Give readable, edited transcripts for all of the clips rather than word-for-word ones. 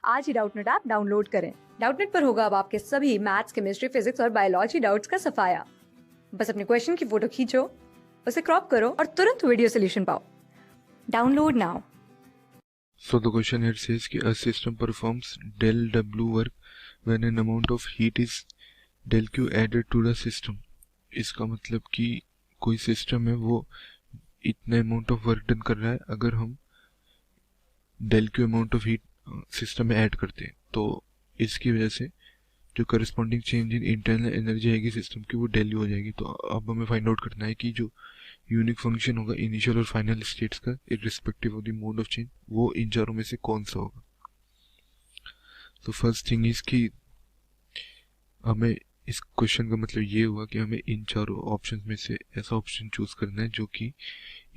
आज ही Doubtnut app download करें। Doubtnut पर होगा अब आपके सभी मैथ्स, केमिस्ट्री, फिजिक्स और बायोलॉजी डाउट्स का सफाया। बस अपने क्वेश्चन की फोटो खींचो, उसे क्रॉप करो और तुरंत वीडियो सोल्यूशन पाओ। Download now. So the question here says कि a system performs del W work when an amount of heat is del Q added to the system. इसका मतलब कि कोई सिस्टम है वो इतने अमाउंट ऑफ वर्क डन कर रहा है अगर हम del Q amount of heat system में ऐड करते हैं, तो इसकी वजह से जो corresponding change in internal energy आएगी सिस्टम की वो del U हो जाएगी। तो अब हमें फाइंड आउट करना है कि जो यूनिक फंक्शन होगा इनिशियल और फाइनल स्टेट्स का irrespective of the mode of change, वो इन चारों में से कौन सा होगा। तो फर्स्ट थिंग इज कि हमें इस क्वेश्चन का मतलब ये हुआ कि हमें इन चारों ऑप्शंस में से ऐसा ऑप्शन चूज करना है जो कि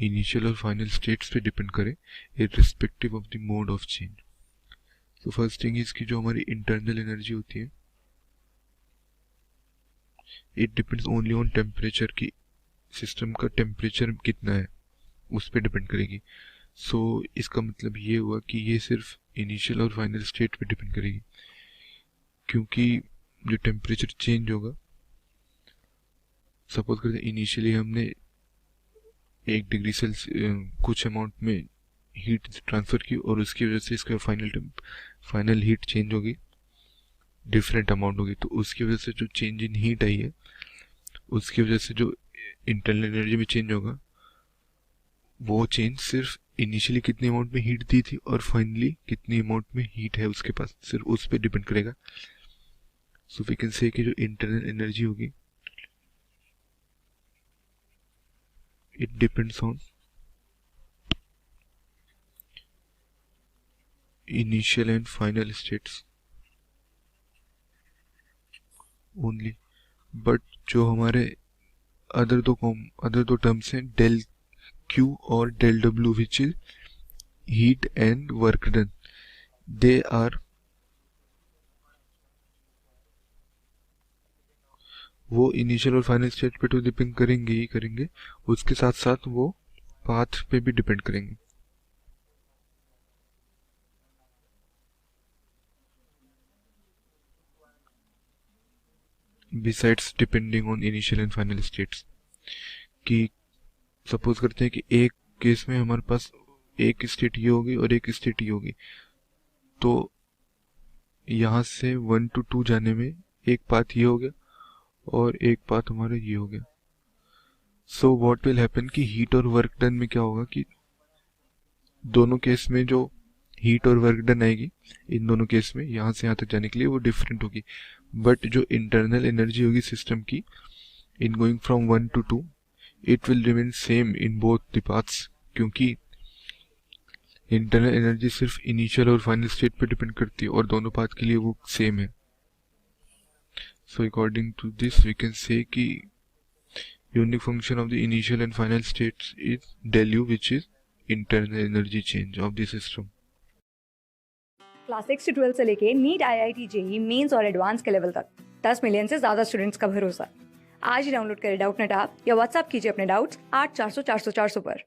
इनिशियल और फाइनल स्टेट्स पे डिपेंड करे irrespective of the mode of change. तो फर्स्ट थिंग इज कि जो हमारी इंटरनल एनर्जी होती है it depends only on temperature, की सिस्टम का टेम्परेचर कितना है उस पर डिपेंड करेगी। सो इसका मतलब ये हुआ कि ये सिर्फ इनिशियल और फाइनल स्टेट पे डिपेंड करेगी, क्योंकि जो टेम्परेचर चेंज होगा, सपोज करते हैं इनिशियली हमने 1 डिग्री सेल्सियस कुछ अमाउंट में हीट ट्रांसफर की और उसकी वजह से इसका फाइनल हीट चेंज होगी, डिफरेंट अमाउंट होगी। तो उसकी वजह से जो चेंज इन हीट आई है उसकी वजह से जो इंटरनल एनर्जी में चेंज होगा वो चेंज सिर्फ इनिशियली कितनी अमाउंट में हीट दी थी और फाइनली कितनी अमाउंट में हीट है उसके पास, सिर्फ उस पर डिपेंड करेगा। सो वी कैन से कि जो इंटरनल एनर्जी होगी it depends on initial and final states only. But जो हमारे अदर दो टर्म्स हैं डेल Q और del W, which is heat and work done, they are वो इनिशियल और फाइनल स्टेट पे तो डिपेंड करेंगे ही करेंगे, उसके साथ साथ वो पाथ पे भी डिपेंड करेंगे। Besides depending on initial and final states, कि सपोज करते हैं कि एक केस में हमारे पास एक स्टेट ये होगी और एक स्टेट ये होगी, तो यहाँ से 1 to 2 जाने में एक पाथ ये हो गया और एक पाथ हमारा ये हो गया। सो व्हाट विल हैपन कि हीट और वर्क डन में क्या होगा कि दोनों केस में जो हीट और वर्क डन आएगी इन दोनों केस में यहाँ से यहाँ तक जाने के लिए वो डिफरेंट होगी, बट जो इंटरनल एनर्जी होगी सिस्टम की in going from 1 to 2 it will remain same in both the paths, क्योंकि इंटरनल एनर्जी सिर्फ इनिशियल और फाइनल स्टेट पे डिपेंड करती है और दोनों पाथ के लिए वो सेम है। So according to this we can say कि unique function of the initial and final states is del U, which is internal energy change of the system. Class 6 से 12 से लेके नीट, IIT, JEE मेंस और advance के level तक 10 million से ज्यादा students का भरोसा। आज ही डाउनलोड करें डाउटनेट ऐप या व्हाट्सएप कीजिए अपने डाउट्स 8400 400 400 पर।